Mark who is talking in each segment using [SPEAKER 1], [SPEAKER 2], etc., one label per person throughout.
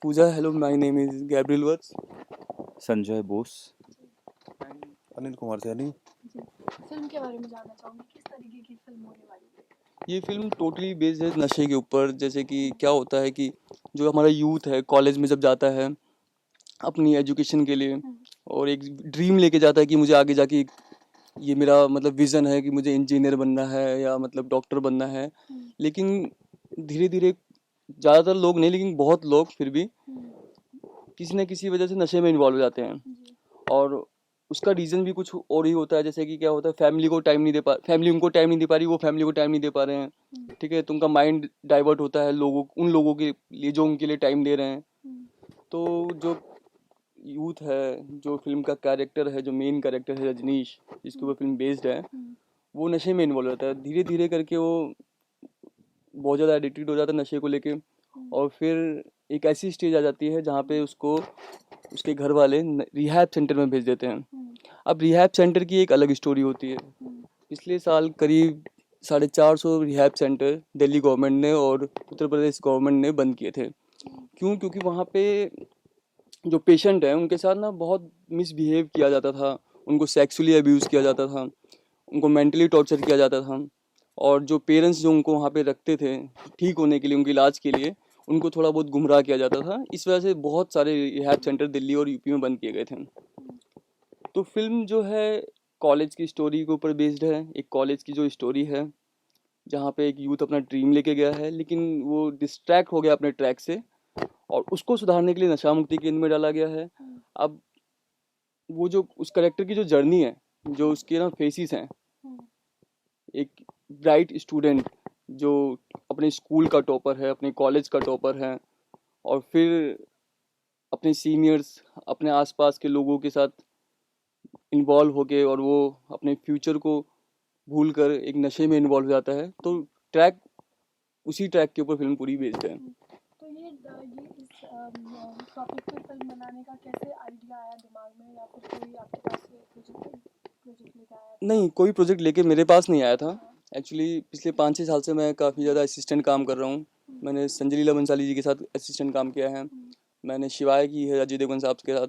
[SPEAKER 1] Pooja, hello, my name is Gabriel Watts.
[SPEAKER 2] Sanjay Bose.
[SPEAKER 3] Anil Kumar Saini.
[SPEAKER 4] जी, film के बारे में जानना चाहूँगी, किस तरीके की फिल्म होने वाली है?
[SPEAKER 1] ये फिल्म टोटली बेस्ड है नशे के ऊपर। जैसे कि क्या होता है कि जो हमारा यूथ है कॉलेज में जब जाता है अपनी एजुकेशन के लिए और एक ड्रीम लेके जाता है कि मुझे आगे जाके ये मेरा मतलब विज़न है कि मुझे इंजीनियर बनना है या मतलब डॉक्टर बनना है। लेकिन धीरे धीरे ज़्यादातर लोग नहीं, लेकिन बहुत लोग फिर भी किसी न किसी वजह से नशे में इन्वॉल्व हो जाते हैं। और उसका रीज़न भी कुछ और ही होता है। जैसे कि क्या होता है, फैमिली को टाइम नहीं दे पा, फैमिली उनको टाइम नहीं दे पा रही, वो फैमिली को टाइम नहीं दे पा रहे हैं। ठीक है, तो उनका माइंड डाइवर्ट होता है उन लोगों के लिए जो उनके लिए टाइम दे रहे हैं। तो जो यूथ है, जो फिल्म का कैरेक्टर है, जो मेन कैरेक्टर है रजनीश, जिसके ऊपर फिल्म बेस्ड है, वो नशे में इन्वॉल्व होता है। धीरे धीरे करके वो बहुत ज़्यादा एडिक्टेड हो जाता है नशे को लेके। और फिर एक ऐसी स्टेज आ जाती है जहाँ पे उसको उसके घर वाले रिहैब सेंटर में भेज देते हैं। अब रिहैब सेंटर की एक अलग स्टोरी होती है। पिछले साल करीब 450 रिहैब सेंटर दिल्ली गवर्नमेंट ने और उत्तर प्रदेश गवर्नमेंट ने बंद किए थे। क्यों? क्योंकि वहाँ पे जो पेशेंट हैं उनके साथ ना बहुत मिसबिहेव किया जाता था, उनको सेक्सुअली अब्यूज़ किया जाता था, उनको मेंटली टॉर्चर किया जाता था। और जो पेरेंट्स जो उनको वहाँ पे रखते थे ठीक होने के लिए, उनके इलाज के लिए, उनको थोड़ा बहुत गुमराह किया जाता था। इस वजह से बहुत सारे रिहैब सेंटर दिल्ली और यूपी में बंद किए गए थे। तो फिल्म जो है कॉलेज की स्टोरी के ऊपर बेस्ड है। एक कॉलेज की जो स्टोरी है जहाँ पे एक यूथ अपना ड्रीम लेके गया है, लेकिन वो डिस्ट्रैक्ट हो गया अपने ट्रैक से और उसको सुधारने के लिए नशा मुक्ति केंद्र में डाला गया है। अब वो जो उस करेक्टर की जो जर्नी है, जो उसके ना फेसिस हैं, एक ब्राइट स्टूडेंट जो अपने स्कूल का टॉपर है, अपने कॉलेज का टॉपर है, और फिर अपने सीनियर्स, अपने आसपास के लोगों के साथ इन्वॉल्व होके और वो अपने फ्यूचर को भूल कर एक नशे में इन्वॉल्व हो जाता है। तो ट्रैक उसी ट्रैक के ऊपर फिल्म पूरी बेस्ड है।
[SPEAKER 4] तो ये इस टॉपिक पे फिल्म बनाने का कैसे आइडिया आया दिमाग में, या फिर कोई आपके पास प्रोजेक्ट लेके आया था?
[SPEAKER 1] नहीं, कोई प्रोजेक्ट लेके मेरे पास नहीं आया था। एक्चुअली पिछले 5-6 साल से मैं काफ़ी ज़्यादा असिस्टेंट काम कर रहा हूँ। मैंने संजय लीला बंसाली जी के साथ असिस्टेंट काम किया है, मैंने शिवाय की है अजय देवगन साहब के साथ।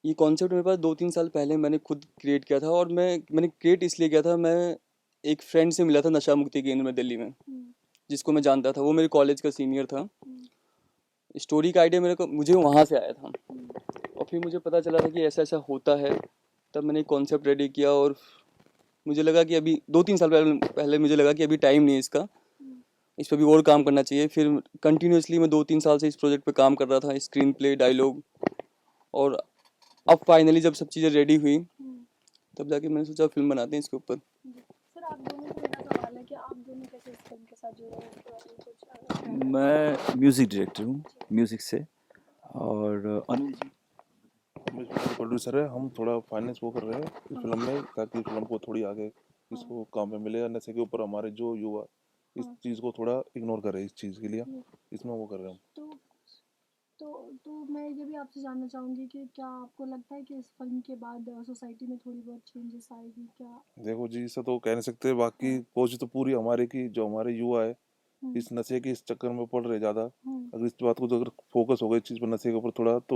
[SPEAKER 1] ये कॉन्सेप्ट मेरे पास 2-3 साल पहले मैंने खुद क्रिएट किया था। और मैंने क्रिएट इसलिए किया था, मैं एक फ्रेंड से मिला था नशा मुक्ति केंद्र में दिल्ली में, जिसको मैं जानता था, वो मेरे कॉलेज का सीनियर था। स्टोरी का आइडिया मुझे वहाँ से आया था और फिर मुझे पता चला था कि ऐसा ऐसा होता है। तब मैंने कॉन्सेप्ट रेडी किया और मुझे लगा कि अभी 2-3 साल पहले मुझे लगा कि अभी टाइम नहीं है इसका, इस पर भी और काम करना चाहिए। फिर कंटिन्यूसली मैं 2-3 साल से इस प्रोजेक्ट पे काम कर रहा था, स्क्रीन प्ले, डायलॉग। और अब फाइनली जब सब चीज़ें रेडी हुई तब जाके मैंने सोचा फिल्म बनाते हैं इसके ऊपर।
[SPEAKER 4] सर, आप दोनों से मेरा सवाल है कि आप दोनों कैसे इस फिल्म के साथ जुड़े हैं, इसके बारे में कुछ
[SPEAKER 2] मैं म्यूज़िक डायरेक्टर हूँ म्यूज़िक से। और अनिल जी
[SPEAKER 3] प्रोड्यूसर है। हम थोड़ा फाइनेंस वो कर रहे हैं इस फिल्म में, ताकि फिल्म को थोड़ी आगे इसको काम में मिले। नशे के ऊपर हमारे जो युवा इस चीज़ को थोड़ा इग्नोर कर रहे हैं, इस चीज़ के लिए इसमें वो कर रहे हैं हम।
[SPEAKER 4] तो मैं ये भी आपसे जानना चाहूँगी कि क्या आपको लगता है कि इस फिल्म के बाद सोसाइटी में थोड़ी बहुत चेंजेस आएगी क्या?
[SPEAKER 3] देखो जी, इसे तो कह नहीं सकते, बाकी कोशिश तो पूरी हमारे की, जो हमारे युवा है इस नशे के इस चक्कर में पड़ रहे ज़्यादा। अगर इस बात को तो अगर फोकस हो गया इस चीज़ पर, नशे के ऊपर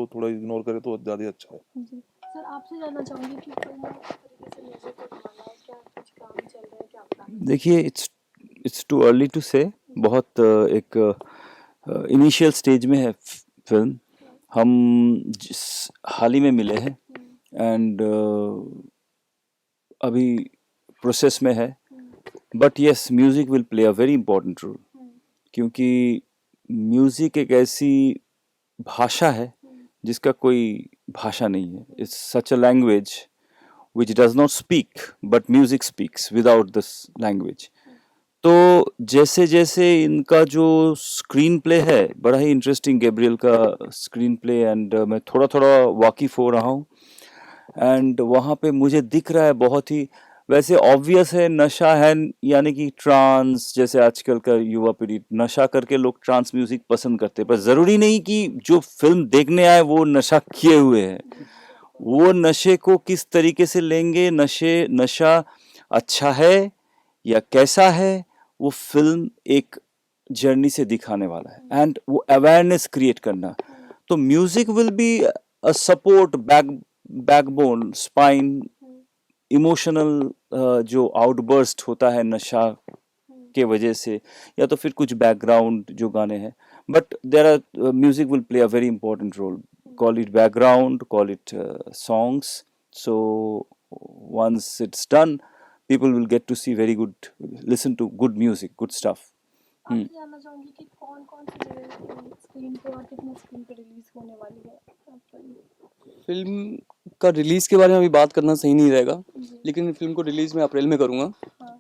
[SPEAKER 3] थोड़ा इग्नोर करे तो ज़्यादा अच्छा है।
[SPEAKER 4] जी सर, आपसे जानना चाहूँगी कि फिल्म में किस तरीके से म्यूजिक को ढाला है, क्या कुछ काम चल रहा है, क्या प्लान है?
[SPEAKER 2] देखिए, इट्स टू अर्ली टू से। बहुत एक इनिशियल स्टेज में है फिल्म। हम हाल ही में मिले हैं एंड अभी प्रोसेस में है। But yes, music will play a very important role, क्योंकि म्यूज़िक एक ऐसी भाषा है जिसका कोई भाषा नहीं है। It's such a language which does not speak, but music speaks without this language. तो जैसे जैसे इनका जो स्क्रीन प्ले है बड़ा ही इंटरेस्टिंग, गैब्रियल का स्क्रीन प्ले, एंड मैं थोड़ा थोड़ा वाकिफ़ हो रहा हूँ। एंड वहाँ पे मुझे दिख रहा है बहुत ही, वैसे ऑब्वियस है नशा है, यानी कि ट्रांस, जैसे आजकल का युवा पीढ़ी नशा करके लोग ट्रांस म्यूजिक पसंद करते हैं, पर ज़रूरी नहीं कि जो फिल्म देखने आए वो नशा किए हुए हैं। वो नशे को किस तरीके से लेंगे, नशा अच्छा है या कैसा है, वो फिल्म एक जर्नी से दिखाने वाला है एंड वो अवेयरनेस क्रिएट करना. तो music will be a support backbone spine emotional जो आउटबर्स्ट होता है नशा के वजह से या तो फिर कुछ बैकग्राउंड जो गाने हैं. But there are music will play a very important role. Call it background, call it songs. So once it's done, people will get to see very good, listen to good music, good stuff.
[SPEAKER 4] आपसे जानना चाहूंगी कि कौन कौन सी जगह screen पे और कितने स्क्रीन पे रिलीज होने वाली है आपकी?
[SPEAKER 1] फिल्म का रिलीज़ के बारे में अभी बात करना सही नहीं रहेगा,
[SPEAKER 4] जी।
[SPEAKER 1] लेकिन फिल्म को रिलीज़ मैं अप्रैल में करूँगा.
[SPEAKER 4] हाँ।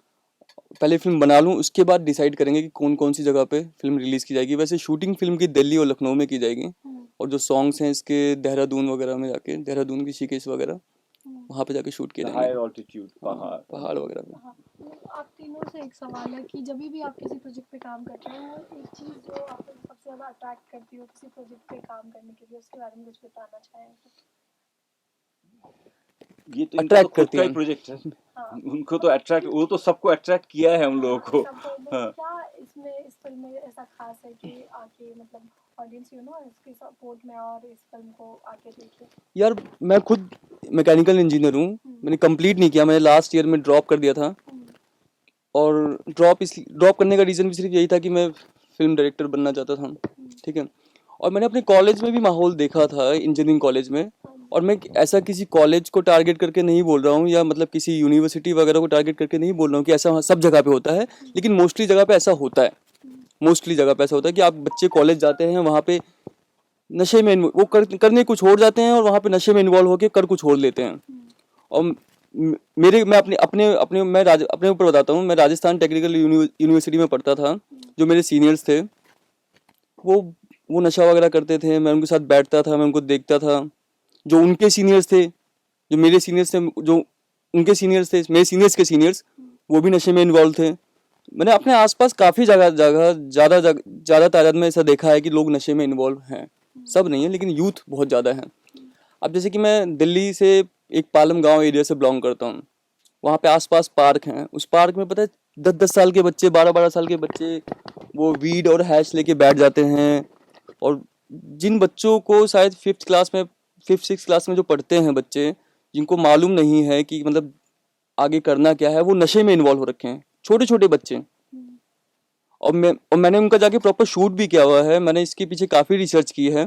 [SPEAKER 1] पहले फिल्म बना लूँ, उसके बाद डिसाइड करेंगे कि कौन कौन सी जगह पे फिल्म रिलीज़ की जाएगी. वैसे शूटिंग फिल्म की दिल्ली और लखनऊ में की जाएगी, और जो सॉन्ग्स हैं इसके देहरादून वगैरह में जाके, देहरादून ऋषिकेश वगैरह वहाँ पे जाके शूट किए जाएंगे,
[SPEAKER 2] altitude,
[SPEAKER 1] पहाड़ वगैरह पे.
[SPEAKER 4] हाँ, तो आप तीनों से एक सवाल है कि जब भी आप किसी प्रोजेक्ट पे काम करते हो, एक चीज़ जो आपको सबसे ज़्यादा अट्रैक्ट करती हो किसी प्रोजेक्ट पे काम करने के लिए, उसके बारे में कुछ बताना चाहें?
[SPEAKER 2] ये तो
[SPEAKER 1] Attract
[SPEAKER 2] इनका तो खुद
[SPEAKER 1] करती
[SPEAKER 2] का ही
[SPEAKER 1] हैं.
[SPEAKER 2] प्रोजेक्ट है.
[SPEAKER 4] हाँ।
[SPEAKER 2] उनको तो अट्रैक्ट, वो तो सबको अट्रैक्ट किया है हम लोगों को.
[SPEAKER 4] सबको
[SPEAKER 2] हाँ.
[SPEAKER 4] क्या इसमें इस फिल्म में ऐसा खास है कि आके मतलब ऑडियंस इसके सपोर्ट में और इस फिल्म को आके देखे?
[SPEAKER 1] यार मैं खुद मैकेनिकल इंजीनियर हूँ, मैंने कंप्लीट नहीं किया, मैंने लास्ट ईयर में ड्रॉप कर दिया था. और ड्रॉप करने का रीज़न भी सिर्फ यही था कि मैं फिल्म डायरेक्टर बनना चाहता था. ठीक है. और मैंने अपने कॉलेज में भी माहौल देखा था, इंजीनियरिंग कॉलेज में. और मैं ऐसा किसी कॉलेज को टारगेट करके नहीं बोल रहा हूँ, या मतलब किसी यूनिवर्सिटी वगैरह को टारगेट करके नहीं बोल रहा हूँ कि ऐसा सब जगह पे होता है, लेकिन मोस्टली जगह पे ऐसा होता है. मोस्टली जगह पे ऐसा होता है कि आप बच्चे कॉलेज जाते हैं, वहाँ पे नशे में वो करने कुछ और जाते हैं, और वहाँ पे नशे में इन्वॉल्व होकर कर कुछ और लेते हैं. और मैं अपने ऊपर बताता हूँ. मैं राजस्थान टेक्निकल यूनिवर्सिटी में पढ़ता था. जो मेरे सीनियर्स थे वो नशा वगैरह करते थे, मैं उनके साथ बैठता था, मैं उनको देखता था. जो उनके सीनियर्स थे, जो मेरे सीनियर्स थे, जो उनके सीनियर्स थे, मेरे सीनियर्स के सीनियर्स, वो भी नशे में इन्वॉल्व थे. मैंने अपने आसपास काफ़ी ज़्यादा तादाद में ऐसा देखा है कि लोग नशे में इन्वॉल्व हैं. सब नहीं है, लेकिन यूथ बहुत ज़्यादा है. अब जैसे कि मैं दिल्ली से एक पालम गांव एरिया से बिलोंग करता हूँ. वहाँ पे आसपास पार्क हैं. उस पार्क में पता है 10-10 साल के बच्चे, 12-12 साल के बच्चे वो वीड और हैश लेके बैठ जाते हैं. और जिन बच्चों को शायद 5th 6 क्लास में जो पढ़ते हैं बच्चे, जिनको मालूम नहीं है कि मतलब आगे करना क्या है, वो नशे में इन्वॉल्व हो रखे हैं, छोटे छोटे बच्चे. और मैंने उनका जाके प्रॉपर शूट भी किया हुआ है. मैंने इसके पीछे काफ़ी रिसर्च की है.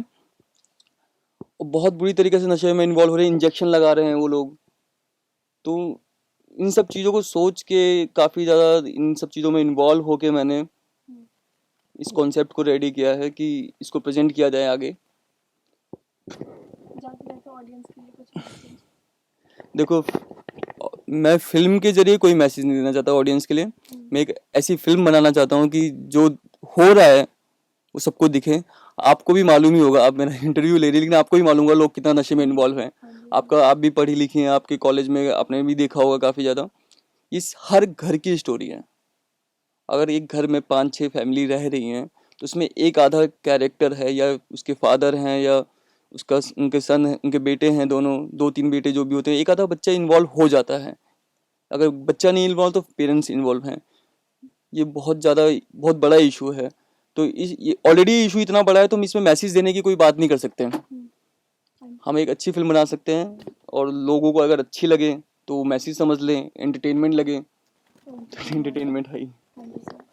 [SPEAKER 1] और बहुत बुरी तरीके से नशे में इन्वॉल्व हो रहे हैं, इंजेक्शन लगा रहे हैं वो लोग. तो इन सब चीज़ों को सोच के, काफ़ी ज़्यादा इन सब चीज़ों में इन्वॉल्व होके मैंने इस कॉन्सेप्ट को रेडी किया है कि इसको प्रेजेंट किया जाए आगे.
[SPEAKER 4] जाते जाते ऑडियंस के लिए कुछ मैसेज?
[SPEAKER 1] देखो, मैं फिल्म के जरिए कोई मैसेज नहीं देना चाहता ऑडियंस के लिए. मैं एक ऐसी फिल्म बनाना चाहता हूँ कि जो हो रहा है वो सबको दिखे. आपको भी मालूम ही होगा, आप मेरा इंटरव्यू ले रही, लेकिन आपको भी मालूम होगा लोग कितना नशे में इन्वॉल्व हैं. आप भी पढ़ी लिखी हैं, आपके कॉलेज में आपने भी देखा होगा काफ़ी ज़्यादा. इस हर घर की स्टोरी है. अगर एक घर में 5-6 फैमिली रह रही हैं, तो उसमें एक आधा कैरेक्टर है, या उसके फादर हैं, या उनके सन हैं, उनके बेटे हैं, दोनों 2-3 बेटे जो भी होते हैं, एक आधा बच्चा इन्वॉल्व हो जाता है. अगर बच्चा नहीं इन्वॉल्व तो पेरेंट्स इन्वॉल्व हैं. ये बहुत बड़ा इशू है. तो ये ऑलरेडी इशू इतना बड़ा है, तो हम इसमें मैसेज देने की कोई बात नहीं कर सकते. हम एक अच्छी फिल्म बना सकते हैं, और लोगों को अगर अच्छी लगे तो मैसेज समझ लें, एंटरटेनमेंट लगे तो एंटरटेनमेंट है ही.
[SPEAKER 4] Thank you sir.